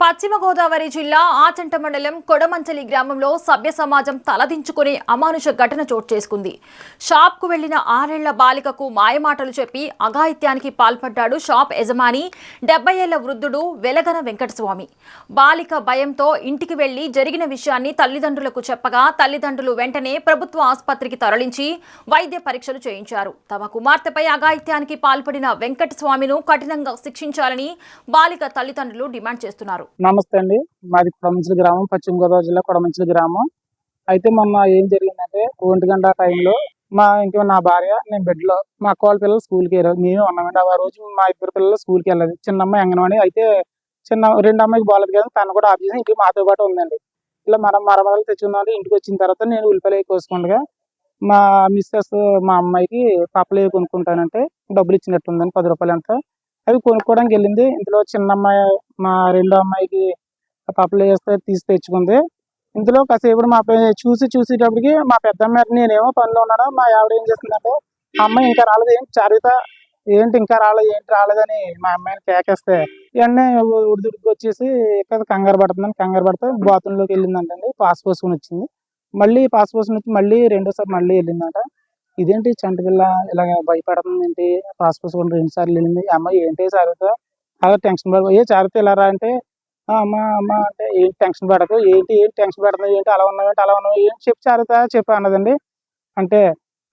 పశ్చిమ గోదావరి జిల్లా ఆచంట మండలం కొడమంచలి గ్రామంలో సభ్య సమాజం తలదించుకునే అమానుష ఘటన చోటు చేసుకుంది. షాప్కు వెళ్లిన 6 ఏళ్ల బాలికకు మాయమాటలు చెప్పి అఘాయిత్యానికి పాల్పడ్డాడు షాప్ యజమాని 70 ఏళ్ల వృద్ధుడు వెలగన వెంకటస్వామి. బాలిక భయంతో ఇంటికి వెళ్లి జరిగిన విషయాన్ని తల్లిదండ్రులకు చెప్పగా తల్లిదండ్రులు వెంటనే ప్రభుత్వ ఆసుపత్రికి తరలించి వైద్య పరీక్షలు చేయించారు. తమ కుమార్తెపై అఘాయిత్యానికి పాల్పడిన వెంకటస్వామిను కఠినంగా శిక్షించాలని బాలిక తల్లిదండ్రులు డిమాండ్ చేస్తున్నారు. నమస్తే అండి. మాది కొడమంచిలి గ్రామం, పశ్చిమ గోదావరి జిల్లా కొడమంచిలి గ్రామం. అయితే మొన్న ఏం జరిగిందంటే 1 గంట టైంలో నా భార్య నేను బెడ్లో మా అక్క వాళ్ళ పిల్లలు స్కూల్కి వెళ్ళారు. మేమే ఉన్నామండి. ఆ రోజు మా 2 పిల్లలు స్కూల్కి వెళ్ళాలి. చిన్న అమ్మాయి అంగన్వాడి, అయితే రెండో అమ్మాయికి బాగాలేదు కదా, తను కూడా ఆఫ్ చేసి ఇంటికి మాతో పాటు ఉందండి. ఇలా మరమరాలు తెచ్చుకుందామంటే ఇంటికి వచ్చిన తర్వాత నేను ఉల్లిపాయలు కోసుకుండగా మా మిస్సెస్ మా అమ్మాయికి పప్పులు కొనుక్కుంటానంటే డబ్బులు ఇచ్చినట్టుందని 10 రూపాయలు ఎంత అవి కొనుక్కోవడానికి వెళ్ళింది. ఇందులో చిన్న అమ్మాయి మా రెండో అమ్మాయికి పప్పులు వేస్తే తీసి తెచ్చుకుంది. ఇందులో కాసేపు మా చూసేటప్పటికి మా పెద్ద అమ్మాయి నేనేమో పనిలో ఉన్నాను. మా ఆవిడ ఏం చేస్తుందంటే అమ్మాయి ఇంకా రాలేదు, ఏంటి చారిత ఏంటి ఇంకా రాలేదు, ఏంటి రాలేదని మా అమ్మాయిని కేకేస్తే ఇవన్నీ ఉడిదుడికి వచ్చేసి ఇక్కడ కంగారు పడితే బాత్రూంలోకి వెళ్ళిందంటండి. పాస్ పోసుకుని వచ్చింది. మళ్ళీ పాస్ పోసుకుని వచ్చి మళ్ళీ రెండోసారి మళ్ళీ వెళ్ళిందంట. ఇదేంటి చంటి పిల్ల ఇలాగ భయపడుతుంది ఏంటి, పాస్ పోసుకుని 2 సార్లు వెళ్ళింది. అమ్మాయి ఏంటి చారిత అలా టెన్షన్ పడ చారిత ఇలా రా అంటే అమ్మ అంటే ఏంటి టెన్షన్ పడకు, ఏంటి టెన్షన్ పడుతుంది, ఏంటి అలా ఉన్నావు ఏంటి చెప్పు చారిత చెప్పు అన్నదండి. అంటే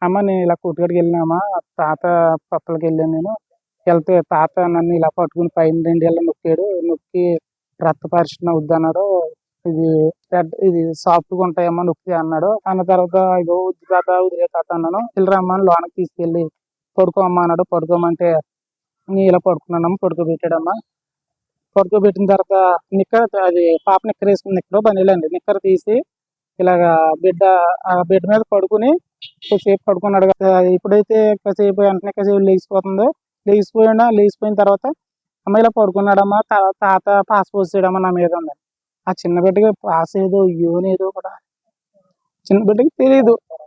అమ్మ నేను ఇలా కొట్టుకడికి వెళ్ళినామా, తాత పప్పలకి వెళ్ళాను. నేను వెళ్తే తాత నన్ను ఇలా పట్టుకుని పైన 2 ఏళ్ళు నొక్కి రక్త పరీక్ష వద్దన్నాడు. ఇది సాఫ్ట్గా ఉంటాయమ్మా నొక్కి అన్నాడు. అన్న తర్వాత ఇదో వదిలే తాత అన్నాను. వెళ్ళరమ్మా లోనకి తీసుకెళ్ళి పడుకోమ్మా అన్నాడు. పడుకోమంటే నేను ఇలా పడుకున్నానమ్మా, పడుకోబెట్టాడమ్మా. పడుకోబెట్టిన తర్వాత అది పాప నిక్కర వేసుకుని పనిలేండి నిక్కర తీసి ఇలాగా బెడ్ మీద పడుకుని కొద్దిసేపు పడుకున్నాడు కదా. ఇప్పుడైతే కాసేపు లేచిపోయిన తర్వాత అమ్మ ఇలా పడుకున్నాడమ్మా, తాత పాస్ పోసాడమ్మా నా మీద ఉంది. ఆ చిన్న బిడ్డకి పాస్ ఏదో యోనేదో కూడా చిన్న బిడ్డకి తెలియదు.